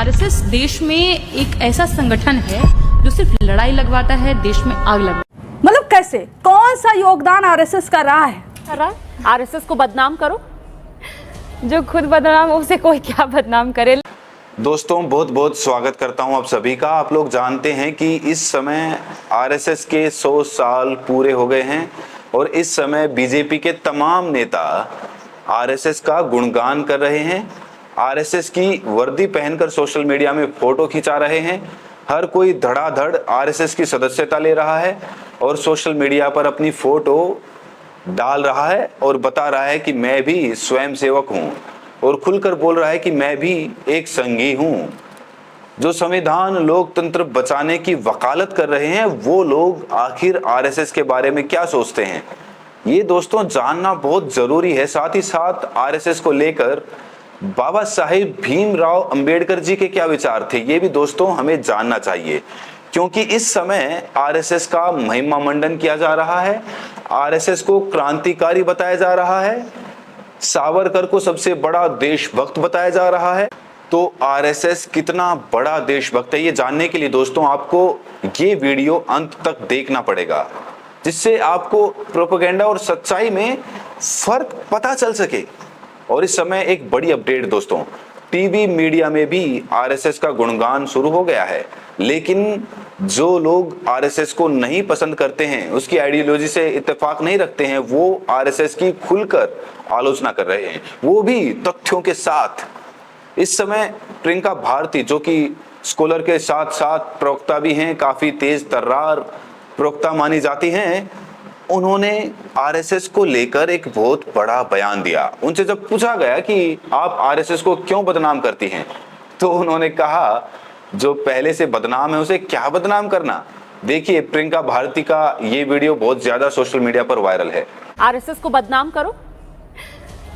RSS देश में एक ऐसा संगठन है जो सिर्फ लड़ाई लगवाता है, देश में आग लगवाता मतलब कैसे, कौन सा योगदान आरएसएस का रहा है? आरएसएस को बदनाम करो, जो खुद बदनाम हो उसे कोई क्या बदनाम करे। दोस्तों बहुत बहुत स्वागत करता हूं आप सभी का। आप लोग जानते हैं कि इस समय आरएसएस के 100 साल पूरे हो गए हैं और इस समय बीजेपी के तमाम नेता आरएसएस का गुणगान कर रहे हैं, आरएसएस की वर्दी पहनकर सोशल मीडिया में फोटो खिंचा रहे हैं। हर कोई धड़ाधड़ आरएसएस की सदस्यता ले रहा है और सोशल मीडिया पर अपनी फोटो डाल रहा है और बता रहा है कि मैं भी स्वयंसेवक हूं और खुलकर बोल रहा है कि मैं भी एक संघी हूं। जो संविधान लोकतंत्र बचाने की वकालत कर रहे हैं वो लोग आखिर आरएसएस के बारे में क्या सोचते हैं, ये दोस्तों जानना बहुत जरूरी है। साथ ही साथ आरएसएस को लेकर बाबा साहिब भीमराव अंबेडकर जी के क्या विचार थे, ये भी दोस्तों हमें जानना चाहिए, क्योंकि इस समय आरएसएस का महिमा मंडन किया जा रहा है, आरएसएस को क्रांतिकारी बताया जा रहा है, सावरकर को सबसे बड़ा देशभक्त बताया जा रहा है। तो आरएसएस कितना बड़ा देशभक्त है, ये जानने के लिए दोस्तों आपको ये वीडियो अंत तक देखना पड़ेगा, जिससे आपको प्रोपेगेंडा और सच्चाई में फर्क पता चल सके। और इस समय एक बड़ी अपडेट दोस्तों, टीवी मीडिया में भी आरएसएस का गुणगान शुरू हो गया है, लेकिन जो लोग आरएसएस को नहीं पसंद करते हैं, उसकी आइडियोलॉजी से इत्तेफाक नहीं रखते हैं, वो आरएसएस की खुलकर आलोचना कर रहे हैं, वो भी तथ्यों के साथ। इस समय प्रियंका भारती, जो कि स्कॉलर के साथ साथ प्रवक्ता भी हैं, काफी तेज तर्रार प्रवक्ता मानी जाती हैं, उन्होंने आरएसएस को लेकर एक बहुत बड़ा बयान दिया। उनसे जब पूछा गया कि आप आरएसएस को क्यों बदनाम करती हैं, तो उन्होंने कहा जो पहले से बदनाम है उसे क्या बदनाम करना। देखिए प्रियंका भारती का ये वीडियो बहुत ज्यादा सोशल मीडिया पर वायरल है। आरएसएस को बदनाम करो,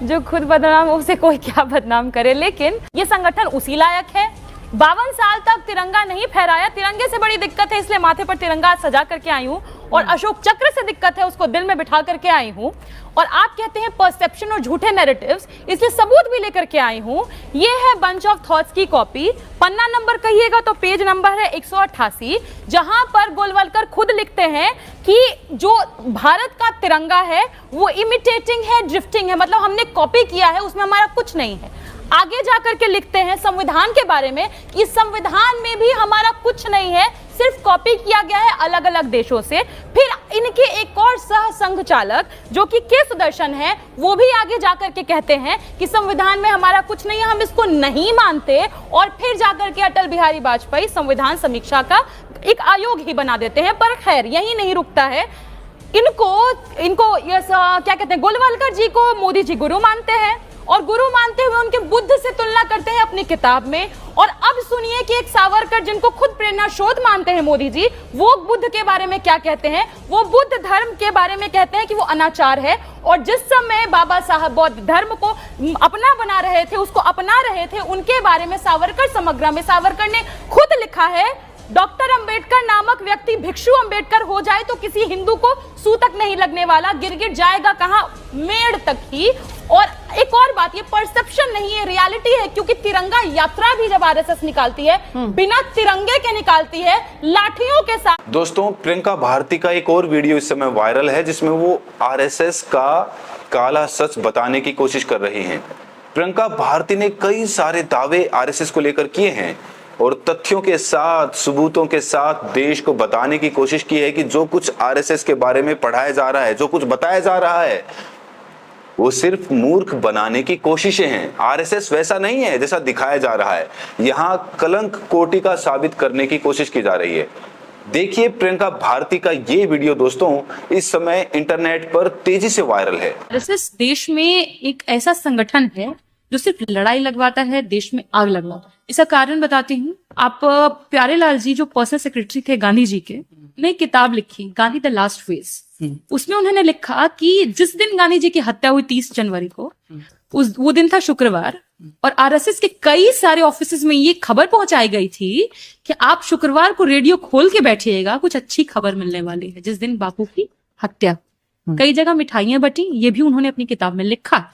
जो खुद बदनाम हो उसे कोई क्या बदनाम करे। लेकिन ये संगठन उसी लायक है। 52 साल तक तिरंगा नहीं फहराया, तिरंगे से बड़ी दिक्कत है इसलिए माथे पर तिरंगा सजा करके आई हूँ, और अशोक चक्र से दिक्कत है उसको दिल में बिठा करके आई हूँ। और आप कहते हैं परसेप्शन और झूठे नैरेटिव्स, इसलिए सबूत भी लेकर के आई हूँ। ये है बंच ऑफ थॉट्स की कॉपी, पन्ना नंबर कहिएगा तो पेज नंबर है 188, जहां पर गोलवलकर खुद लिखते हैं कि जो भारत का तिरंगा है वो इमिटेटिंग है, ड्रिफ्टिंग है, मतलब हमने कॉपी किया है, उसमें हमारा कुछ नहीं है। आगे जाकर के लिखते हैं संविधान के बारे में कि संविधान में भी हमारा कुछ नहीं है, सिर्फ कॉपी किया गया है अलग अलग देशों से। फिर इनके एक और सह संघ चालक जो कि के सुदर्शन है, वो भी आगे जाकर के कहते हैं कि संविधान में हमारा कुछ नहीं है, हम इसको नहीं मानते। और फिर जाकर के अटल बिहारी वाजपेयी संविधान समीक्षा का एक आयोग ही बना देते हैं। पर खैर यही नहीं रुकता है, इनको ये क्या कहते हैं, गोलवलकर जी को मोदी जी गुरु मानते हैं और गुरु मानते हुए उनके बुद्ध से तुलना करते हैं अपनी किताब में। और अब सुनिए कि एक सावरकर जिनको खुद प्रेरणा स्रोत मानते हैं मोदी जी, वो बुद्ध के बारे में क्या कहते हैं। वो बुद्ध धर्म के बारे में कहते हैं कि वो अनाचार है। और जिस समय बाबा साहब बौद्ध धर्म को अपना बना रहे थे, उसको अपना रहे थे, उनके बारे में सावरकर समग्रा में सावरकर ने खुद लिखा है, डॉक्टर अंबेडकर नामक व्यक्ति भिक्षु अंबेडकर हो जाए तो किसी हिंदू को सूतक नहीं लगने वाला, गिरगिट जाएगा कहां, मेड़ तक ही। और एक और बात, ये परसेप्शन नहीं है, रियलिटी है, क्योंकि तिरंगा यात्रा भी जब आरएसएस निकालती है बिना तिरंगे के निकालती है, लाठियों के साथ। दोस्तों प्रियंका भारती का एक और वीडियो इस समय वायरल है, जिसमें वो आरएसएस का काला सच बताने की कोशिश कर रही हैं। प्रियंका भारती ने कई सारे दावे आरएसएस को लेकर किए हैं और तथ्यों के साथ, सबूतों के साथ देश को बताने की कोशिश की है कि जो कुछ आरएसएस के बारे में पढ़ाया जा रहा है, जो कुछ बताया जा रहा है, वो सिर्फ मूर्ख बनाने की कोशिशें हैं। आरएसएस वैसा नहीं है जैसा दिखाया जा रहा है, यहाँ कलंक कोटि का साबित करने की कोशिश की जा रही है। देखिए प्रियंका भारती का ये वीडियो दोस्तों इस समय इंटरनेट पर तेजी से वायरल है। आरएसएस देश में एक ऐसा संगठन है जो सिर्फ लड़ाई लगवाता है, देश में आग लगवाता है। इसका कारण बताती हूँ। आप प्यारेलाल जी जो पर्सनल सेक्रेटरी थे गांधी जी के, ने किताब लिखी गांधी द लास्ट फेज। उसमें उन्होंने लिखा कि जिस दिन गांधी जी की हत्या हुई 30 जनवरी को, वो दिन था शुक्रवार, और आरएसएस के कई सारे ऑफिसेज में ये खबर पहुंचाई गई थी कि आप शुक्रवार को रेडियो खोल के बैठिएगा, कुछ अच्छी खबर मिलने वाली है, जिस दिन बापू की हत्या। कई जगह मिठाइयां बटी, ये भी उन्होंने अपनी किताब में लिखा।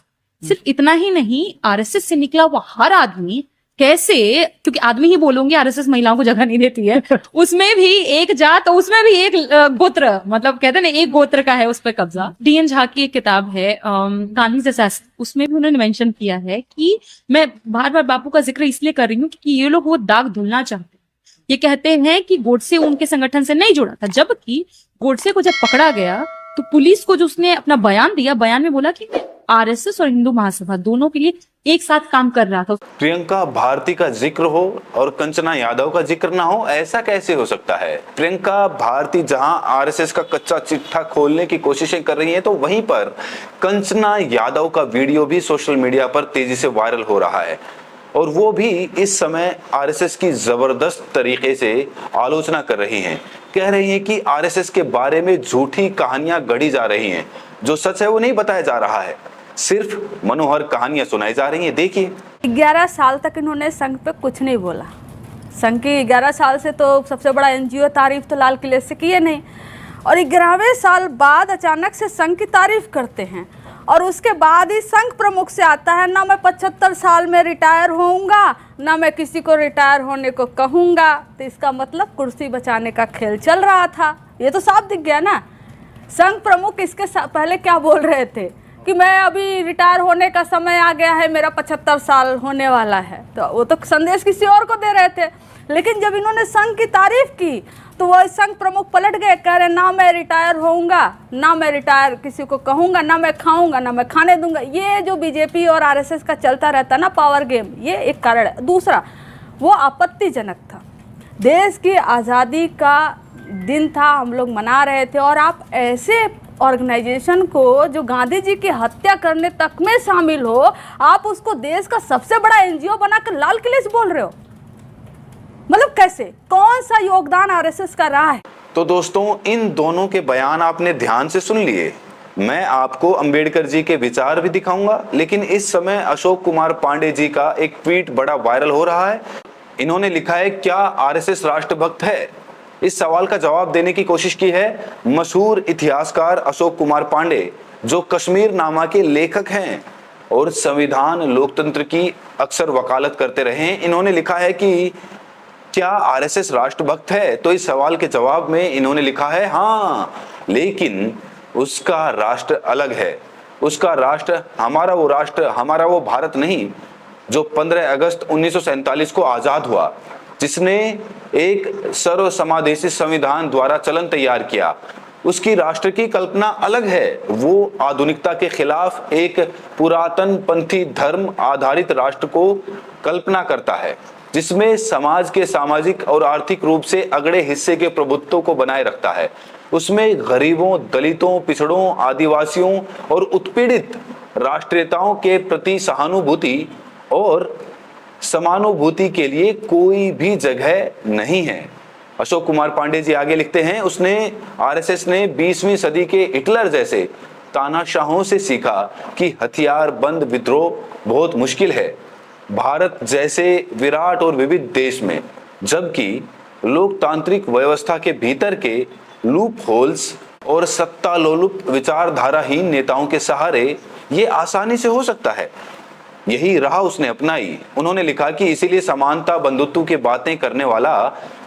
सिर्फ इतना ही नहीं, आरएसएस से निकला हुआ हर आदमी कैसे, क्योंकि आदमी ही बोलोगे आरएसएस महिलाओं को जगह नहीं देती है, उसमें भी एक जात, उसमें भी एक गोत्र, मतलब कहते हैं ना एक गोत्र का है उस पर कब्जा। डीएन झा की एक किताब है गांधी से शासन, उसमें भी उन्होंने मेंशन किया है कि मैं बार बार बापू का जिक्र इसलिए कर रही हूँ कि ये लोग वो दाग धुलना चाहते हैं। ये कहते हैं कि गोडसे उनके संगठन से नहीं जुड़ा था, जबकि गोडसे को जब पकड़ा गया तो पुलिस को जो उसने अपना बयान दिया, बयान में बोला कि मैं आरएसएस और हिंदू महासभा दोनों के लिए एक साथ काम कर रहा था। प्रियंका भारती का जिक्र हो और कंचना यादव का जिक्र ना हो, ऐसा कैसे हो सकता है? प्रियंका भारती जहां आरएसएस का कच्चा चिट्ठा खोलने की कोशिशें कर रही हैं, तो वहीं पर कंचना यादव का वीडियो भी सोशल मीडिया पर तेजी से वायरल हो रहा है और वो भी इस समय आरएसएस की जबरदस्त तरीके से आलोचना कर रही हैं। कह रही हैं कि आरएसएस के बारे में झूठी कहानियां गढ़ी जा रही हैं, जो सच है वो नहीं बताया जा रहा है, सिर्फ मनोहर कहानियां सुनाई जा रही हैं। देखिए, 11 साल तक इन्होंने संघ पे कुछ नहीं बोला। संघ की 11 साल से तो सबसे बड़ा एनजीओ तारीफ तो लाल किले से किए नहीं, और 11वें साल बाद अचानक से संघ की तारीफ करते हैं। और उसके बाद ही संघ प्रमुख से आता है, ना मैं 75 साल में रिटायर होऊंगा, ना मैं किसी को रिटायर होने को कहूँगा। तो इसका मतलब कुर्सी बचाने का खेल चल रहा था, ये तो साफ दिख गया ना। संघ प्रमुख इसके पहले क्या बोल रहे थे कि मैं अभी रिटायर होने का समय आ गया है, मेरा 75 साल होने वाला है, तो वो तो संदेश किसी और को दे रहे थे। लेकिन जब इन्होंने संघ की तारीफ की तो वह संघ प्रमुख पलट गए, कह रहे ना मैं रिटायर होऊंगा, ना मैं रिटायर किसी को कहूँगा, ना मैं खाऊंगा, ना मैं खाने दूंगा। ये जो बीजेपी और आरएसएस का चलता रहता ना पावर गेम, ये एक कारण है। दूसरा, वो आपत्तिजनक था। देश की आज़ादी का दिन था, हम लोग मना रहे थे, और आप ऐसे ऑर्गेनाइजेशन को जो गांधी जी की हत्या करने तक में शामिल हो, आप उसको देश का सबसे बड़ा एनजीओ बनाकर लाल किले से बोल रहे हो। मतलब कैसे, कौन सा योगदान आरएसएस का रहा है? तो दोस्तों, इन दोनों के बयान आपने ध्यान से सुन लिए। मैं आपको अंबेडकर जी के विचार भी दिखाऊंगा, लेकिन इस समय अशोक कुमार पांडे जी का एक ट्वीट बड़ा वायरल हो रहा है। इन्होंने लिखा है, क्या आरएसएस राष्ट्रभक्त है? इस सवाल का जवाब देने की कोशिश की है मशहूर इतिहासकार अशोक कुमार पांडे, जो कश्मीर नामा के लेखक हैं और संविधान लोकतंत्र की अक्सर वकालत करते रहे हैं। इन्होंने लिखा है कि क्या आरएसएस राष्ट्रभक्त है? तो इस सवाल के जवाब में इन्होंने लिखा है, हाँ, लेकिन उसका राष्ट्र अलग है। उसका राष्ट्र, हमारा वो भारत नहीं जो 15 अगस्त 1947 को आजाद हुआ, जिसने एक सर्वसमावेशी संविधान द्वारा चलन तैयार किया। उसकी राष्ट्र की कल्पना अलग है। वो आधुनिकता के खिलाफ एक पुरातन पंथी धर्म आधारित राष्ट्र को कल्पना करता है, जिसमें समाज के सामाजिक और आर्थिक रूप से अगड़े हिस्से के प्रभुत्व को बनाए रखता है। उसमें गरीबों, दलितों, पिछड़ों, आदिवासियों और उत्पीड़ित राष्ट्रीयताओं के प्रति सहानुभूति और समानुभूति के लिए कोई भी जगह नहीं है। अशोक कुमार पांडे जी आगे लिखते हैं, आरएसएस ने 20वीं सदी के हिटलर जैसे तानाशाहों से सीखा कि हथियार बंद विद्रोह बहुत मुश्किल है भारत जैसे विराट और विविध देश में, जबकि लोकतांत्रिक व्यवस्था के भीतर के लूप होल्स और सत्तालोलुप विचारधाराहीन नेताओं के सहारे ये आसानी से हो सकता है। यही राह उसने अपनाई। उन्होंने लिखा कि इसीलिए समानता बंधुत्व की बातें करने वाला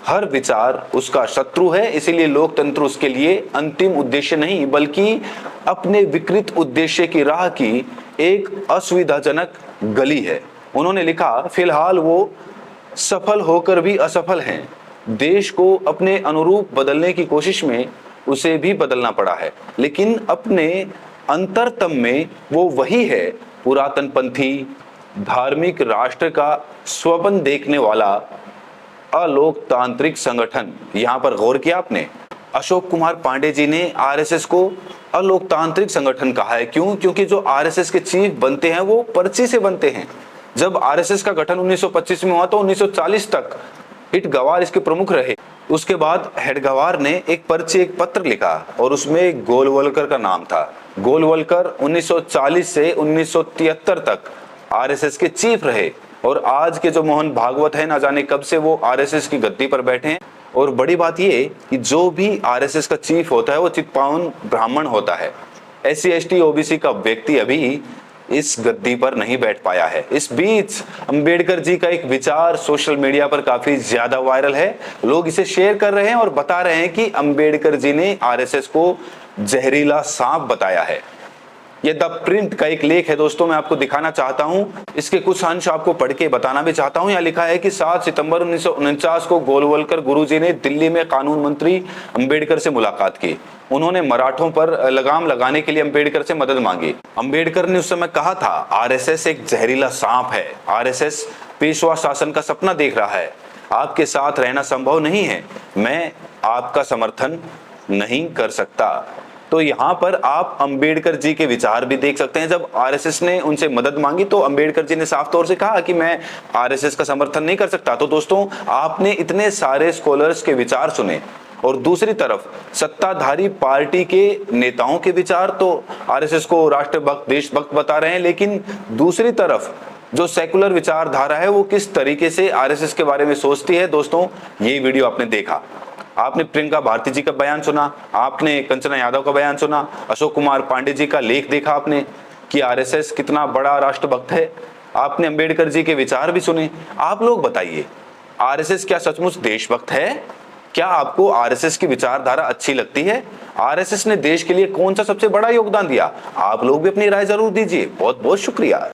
हर विचार उसका शत्रु है। इसीलिए लोकतंत्र उसके लिए अंतिम उद्देश्य नहीं, बल्कि अपने विकृत उद्देश्य की राह की एक असुविधाजनक गली है। उन्होंने लिखा, फिलहाल वो सफल होकर भी असफल हैं। देश को अपने अनुरूप बदलने की कोशिश में उसे भी बदलना पड़ा है, लेकिन अपने अंतरतम में वो वही है, पुरातनपंथी धार्मिक राष्ट्र का स्वप्न देखने वाला अलोकतांत्रिक संगठन। यहाँ पर गौर किया आपने, अशोक कुमार पांडे जी ने आरएसएस को अलोकतांत्रिक संगठन कहा है। क्यों? क्योंकि जो आरएसएस के चीफ बनते हैं वो पर्ची से बनते हैं। जब आरएसएस का गठन 1925 में हुआ तो 1940 तक हिट गवार इसके प्रमुख रहे। उसके बाद हेडगवार ने एक पत्र लिखा और उसमें गोलवलकर का नाम था। गोलवलकर 1940 से 1973 तक आरएसएस के चीफ रहे और आज के जो मोहन भागवत है, ना जाने कब से वो आरएसएस की गद्दी पर बैठे हैं। और बड़ी बात ये कि जो भी आरएसएस का चीफ होता है वो चित्पावन ब्राह्मण होता है। SC ST OBC का व्यक्ति अभी इस गद्दी पर नहीं बैठ पाया है। इस बीच अंबेडकर जी का एक विचार सोशल मीडिया पर काफी ज्यादा वायरल है। लोग इसे शेयर कर रहे हैं और बता रहे हैं कि अंबेडकर जी ने आरएसएस को जहरीला सांप बताया है। ये द प्रिंट का एक लेख है दोस्तों, मैं आपको दिखाना चाहता हूं। इसके कुछ अंश आपको पढ़ के बताना भी चाहता हूं। यहाँ लिखा है कि 7 सितंबर 1949 को गोलवलकर गुरुजी ने दिल्ली में कानून मंत्री अंबेडकर से मुलाकात की। उन्होंने मराठों पर लगाम लगाने के लिए अंबेडकर से मदद मांगी। अंबेडकर ने उस समय कहा था, आरएसएस एक जहरीला सांप है। आरएसएस पेशवा शासन का सपना देख रहा है। आपके साथ रहना संभव नहीं है। मैं आपका समर्थन नहीं कर सकता। तो यहाँ पर आप अंबेडकर जी के विचार भी देख सकते हैं। जब आरएसएस ने उनसे मदद मांगी तो अंबेडकर जी ने साफ तौर से कहा कि मैं आरएसएस का समर्थन नहीं कर सकता। तो दोस्तों, आपने इतने सारे स्कॉलर्स के विचार सुने और दूसरी तरफ सत्ताधारी पार्टी के नेताओं के विचार, तो आरएसएस को राष्ट्रभक्त देशभक्त बता रहे हैं, लेकिन दूसरी तरफ जो सेकुलर विचारधारा है वो किस तरीके से आरएसएस के बारे में सोचती है। दोस्तों, ये वीडियो आपने देखा, आपने प्रियंका भारती जी का बयान सुना, आपने कंचना यादव का बयान सुना, अशोक कुमार पांडे जी का लेख देखा आपने कि आरएसएस कितना बड़ा राष्ट्रभक्त है, आपने अंबेडकर जी के विचार भी सुने। आप लोग बताइए, आरएसएस क्या सचमुच देशभक्त है? क्या आपको आरएसएस की विचारधारा अच्छी लगती है? आरएसएस ने देश के लिए कौन सा सबसे बड़ा योगदान दिया? आप लोग भी अपनी राय जरूर दीजिए। बहुत बहुत शुक्रिया।